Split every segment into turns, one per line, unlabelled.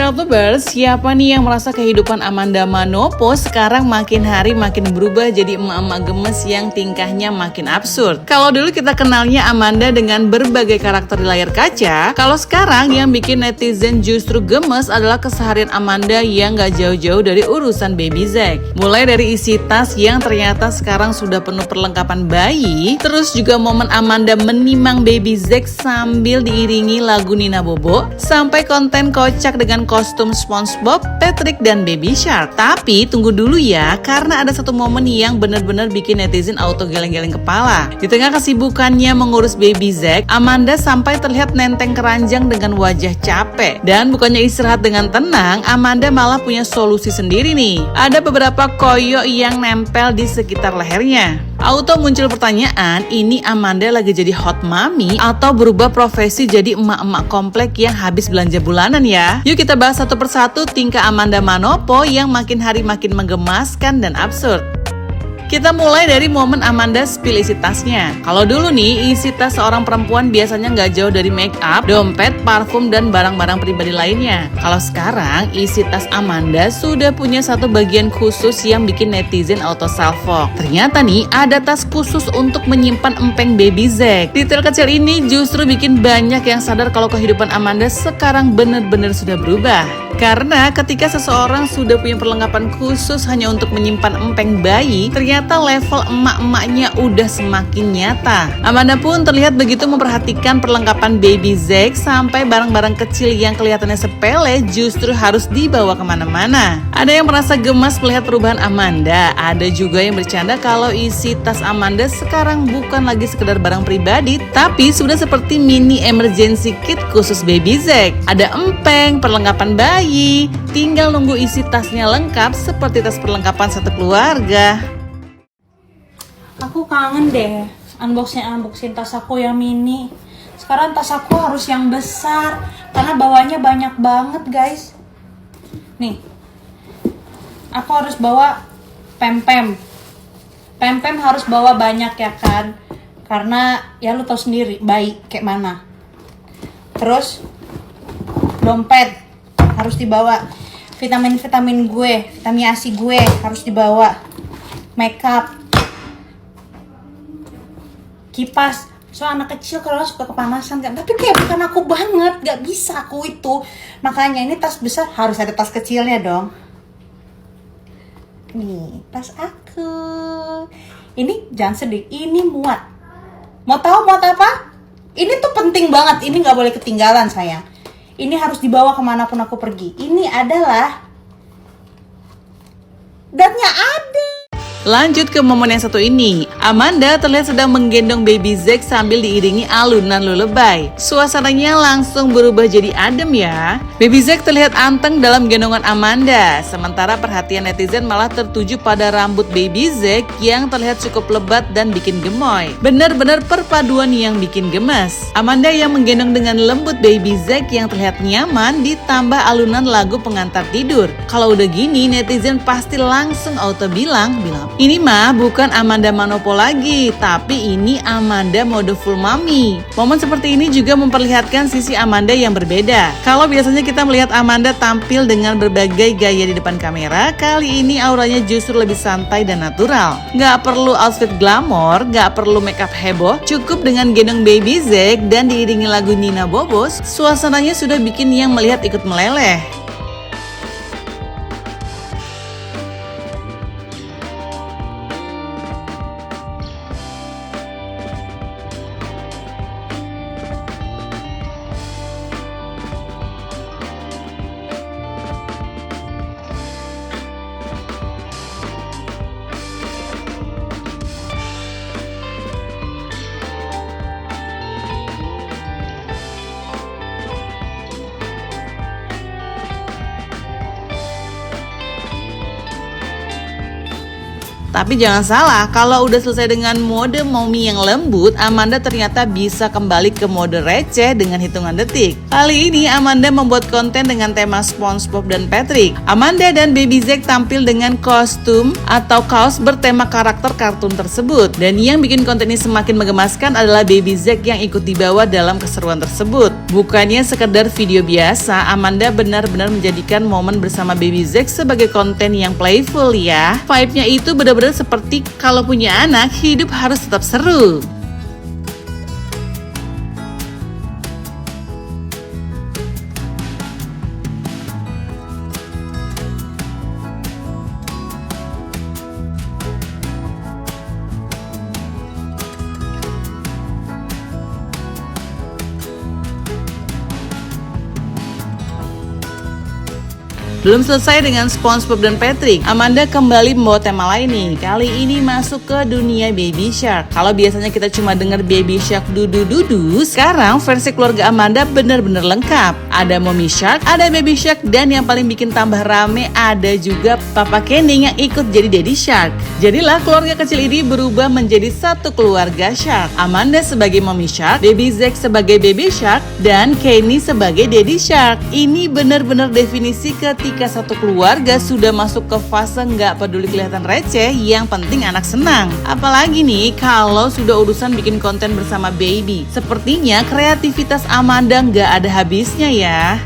Selebers, siapa nih yang merasa kehidupan Amanda Manopo sekarang makin hari makin berubah jadi emak-emak gemes yang tingkahnya makin absurd? Kalau dulu kita kenalnya Amanda dengan berbagai karakter di layar kaca, kalau sekarang yang bikin netizen justru gemes adalah keseharian Amanda yang gak jauh-jauh dari urusan baby Zack. Mulai dari isi tas yang ternyata sekarang sudah penuh perlengkapan bayi, terus juga momen Amanda menimang baby Zack sambil diiringi lagu Nina Bobo, sampai konten kocak dengan kostum SpongeBob, Patrick, dan Baby Shark. Tapi tunggu dulu ya, karena ada satu momen yang benar-benar bikin netizen auto geleng-geleng kepala. Di tengah kesibukannya mengurus Baby Zack, Amanda sampai terlihat nenteng keranjang dengan wajah capek. Dan bukannya istirahat dengan tenang, Amanda malah punya solusi sendiri nih. Ada beberapa koyo yang nempel di sekitar lehernya. Auto muncul pertanyaan, ini Amanda lagi jadi hot mommy atau berubah profesi jadi emak-emak komplek yang habis belanja bulanan ya? Yuk kita bahas satu persatu tingkah Amanda Manopo yang makin hari makin menggemaskan dan absurd. Kita mulai dari momen Amanda spill isi tasnya. Kalau dulu nih, isi tas seorang perempuan biasanya nggak jauh dari make up, dompet, parfum, dan barang-barang pribadi lainnya. Kalau sekarang, isi tas Amanda sudah punya satu bagian khusus yang bikin netizen auto salvo. Ternyata nih, ada tas khusus untuk menyimpan empeng baby Zack. Detail kecil ini justru bikin banyak yang sadar kalau kehidupan Amanda sekarang benar-benar sudah berubah. Karena ketika seseorang sudah punya perlengkapan khusus hanya untuk menyimpan empeng bayi, ternyata level emak-emaknya udah semakin nyata. Amanda pun terlihat begitu memperhatikan perlengkapan baby Zack sampai barang-barang kecil yang kelihatannya sepele justru harus dibawa kemana-mana. Ada yang merasa gemas melihat perubahan Amanda, ada juga yang bercanda kalau isi tas Amanda sekarang bukan lagi sekedar barang pribadi, tapi sudah seperti mini emergency kit khusus baby Zack. Ada empeng, perlengkapan bayi, tinggal nunggu isi tasnya lengkap seperti tas perlengkapan satu keluarga.
Aku kangen deh unboxing tas aku yang mini. Sekarang tas aku harus yang besar karena bawanya banyak banget guys. Nih, aku harus bawa pempem harus bawa banyak ya kan, karena ya lu tau sendiri bayi kayak mana. Terus dompet harus dibawa, vitamin gue, vitamin ASI gue harus dibawa, makeup, kipas. So anak kecil kalau suka kepanasan kan, tapi kayak bukan aku banget, gak bisa aku itu. Makanya ini tas besar harus ada tas kecilnya dong. Nih tas aku. Ini jangan sedih, ini muat. Mau tahu muat apa? Ini tuh penting banget, ini gak boleh ketinggalan sayang. Ini harus dibawa kemanapun aku pergi. Ini adalah datnya ada.
Lanjut ke momen yang satu ini, Amanda terlihat sedang menggendong baby Zack sambil diiringi alunan lullaby. Suasananya langsung berubah jadi adem ya. Baby Zack terlihat anteng dalam gendongan Amanda, sementara perhatian netizen malah tertuju pada rambut baby Zack yang terlihat cukup lebat dan bikin gemoy. Benar-benar perpaduan yang bikin gemes. Amanda yang menggendong dengan lembut baby Zack yang terlihat nyaman ditambah alunan lagu pengantar tidur. Kalau udah gini, netizen pasti langsung auto bilang, ini mah bukan Amanda Manopo lagi, tapi ini Amanda mode full mommy. Momen seperti ini juga memperlihatkan sisi Amanda yang berbeda. Kalau biasanya kita melihat Amanda tampil dengan berbagai gaya di depan kamera, kali ini auranya justru lebih santai dan natural. Gak perlu outfit glamor, gak perlu makeup heboh, cukup dengan gendong baby Zack dan diiringi lagu Nina Bobo, suasananya sudah bikin yang melihat ikut meleleh. Tapi jangan salah, kalau udah selesai dengan mode mommy yang lembut, Amanda ternyata bisa kembali ke mode receh dengan hitungan detik. Kali ini Amanda membuat konten dengan tema SpongeBob dan Patrick. Amanda dan Baby Zack tampil dengan kostum atau kaos bertema karakter kartun tersebut. Dan yang bikin konten ini semakin menggemaskan adalah Baby Zack yang ikut dibawa dalam keseruan tersebut. Bukannya sekedar video biasa, Amanda benar-benar menjadikan momen bersama Baby Zack sebagai konten yang playful ya. Vibe-nya itu benar-benar seperti kalau punya anak, hidup harus tetap seru. Belum selesai dengan SpongeBob dan Patrick, Amanda kembali membawa tema lain nih. Kali ini masuk ke dunia Baby Shark. Kalau biasanya kita cuma dengar Baby Shark dudu-dudu, sekarang versi keluarga Amanda benar-benar lengkap. Ada Mommy Shark, ada Baby Shark, dan yang paling bikin tambah rame ada juga Papa Kenny yang ikut jadi Daddy Shark. Jadilah keluarga kecil ini berubah menjadi satu keluarga Shark. Amanda sebagai Mommy Shark, Baby Zack sebagai Baby Shark, dan Kenny sebagai Daddy Shark. Ini benar-benar definisi ketika satu keluarga sudah masuk ke fase nggak peduli kelihatan receh, yang penting anak senang. Apalagi nih kalau sudah urusan bikin konten bersama baby. Sepertinya kreativitas Amanda nggak ada habisnya ya.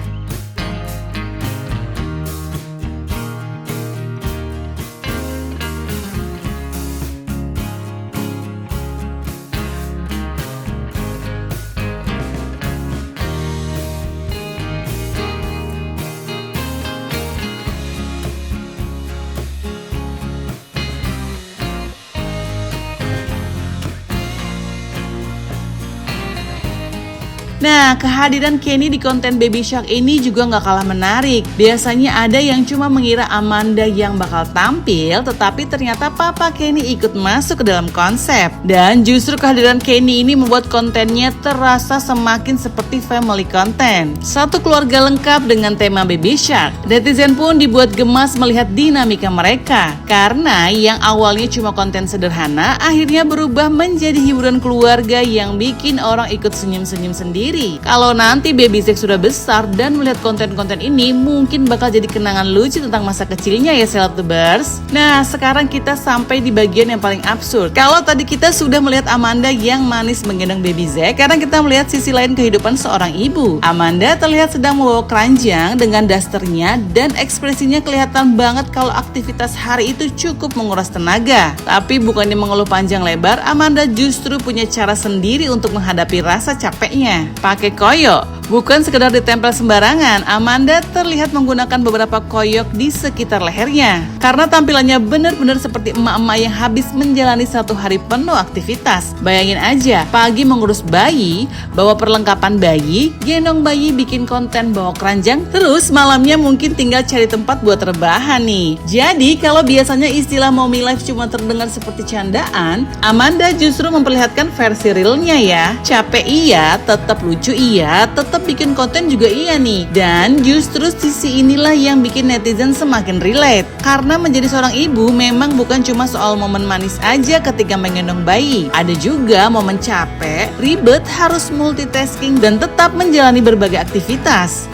Nah, kehadiran Kenny di konten Baby Shark ini juga nggak kalah menarik. Biasanya ada yang cuma mengira Amanda yang bakal tampil, tetapi ternyata Papa Kenny ikut masuk ke dalam konsep. Dan justru kehadiran Kenny ini membuat kontennya terasa semakin seperti family content. Satu keluarga lengkap dengan tema Baby Shark. Netizen pun dibuat gemas melihat dinamika mereka. Karena yang awalnya cuma konten sederhana, akhirnya berubah menjadi hiburan keluarga yang bikin orang ikut senyum-senyum sendiri. Kalau nanti Baby Zack sudah besar dan melihat konten-konten ini, mungkin bakal jadi kenangan lucu tentang masa kecilnya ya Celebtubers. Nah, sekarang kita sampai di bagian yang paling absurd. Kalau tadi kita sudah melihat Amanda yang manis menggendong Baby Zack, sekarang kita melihat sisi lain kehidupan seorang ibu. Amanda terlihat sedang membawa keranjang dengan dasternya dan ekspresinya kelihatan banget kalau aktivitas hari itu cukup menguras tenaga. Tapi bukannya mengeluh panjang lebar, Amanda justru punya cara sendiri untuk menghadapi rasa capeknya. Pakai koyok, bukan sekedar ditempel sembarangan. Amanda terlihat menggunakan beberapa koyok di sekitar lehernya. Karena tampilannya benar-benar seperti emak-emak yang habis menjalani satu hari penuh aktivitas. Bayangin aja, pagi mengurus bayi, bawa perlengkapan bayi, gendong bayi, bikin konten bawa keranjang, terus malamnya mungkin tinggal cari tempat buat rebahan nih. Jadi kalau biasanya istilah mommy life cuma terdengar seperti candaan, Amanda justru memperlihatkan versi realnya ya. Capek iya, tetap lucu iya, tetap bikin konten juga iya nih. Dan justru sisi inilah yang bikin netizen semakin relate. Karena menjadi seorang ibu memang bukan cuma soal momen manis aja ketika menggendong bayi. Ada juga momen capek, ribet, harus multitasking, dan tetap menjalani berbagai aktivitas.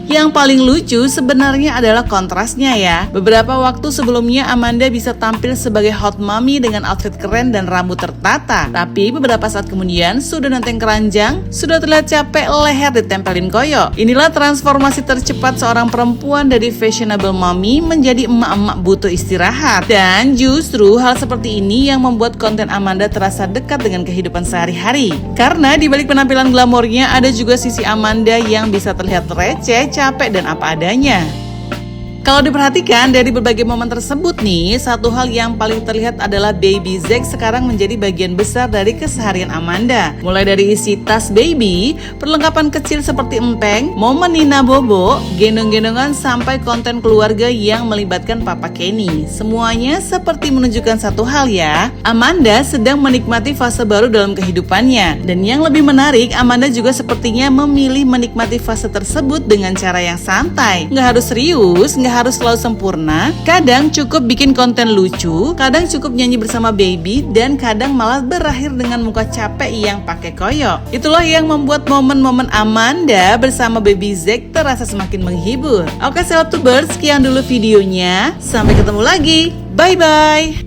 Yang paling lucu sebenarnya adalah kontrasnya ya. Beberapa waktu sebelumnya Amanda bisa tampil sebagai hot mommy dengan outfit keren dan rambut tertata. Tapi beberapa saat kemudian sudah nenteng keranjang, sudah terlihat capek, leher ditempelin koyok. Inilah transformasi tercepat seorang perempuan dari fashionable mommy menjadi emak-emak butuh istirahat. Dan justru hal seperti ini yang membuat konten Amanda terasa dekat dengan kehidupan sehari-hari. Karena di balik penampilan glamornya ada juga sisi Amanda yang bisa terlihat receh, capek, dan apa adanya. Kalau diperhatikan dari berbagai momen tersebut nih, satu hal yang paling terlihat adalah baby Zack sekarang menjadi bagian besar dari keseharian Amanda. Mulai dari isi tas baby, perlengkapan kecil seperti empeng, momen Nina Bobo, gendong-gendongan sampai konten keluarga yang melibatkan Papa Kenny. Semuanya seperti menunjukkan satu hal ya, Amanda sedang menikmati fase baru dalam kehidupannya. Dan yang lebih menarik, Amanda juga sepertinya memilih menikmati fase tersebut dengan cara yang santai. Nggak harus serius, nggak harus selalu sempurna. Kadang cukup bikin konten lucu, kadang cukup nyanyi bersama baby, dan kadang malah berakhir dengan muka capek yang pakai koyok. Itulah yang membuat momen-momen Amanda bersama baby Zack terasa semakin menghibur. Oke Selebtubers, sekian dulu videonya. Sampai ketemu lagi. Bye-bye.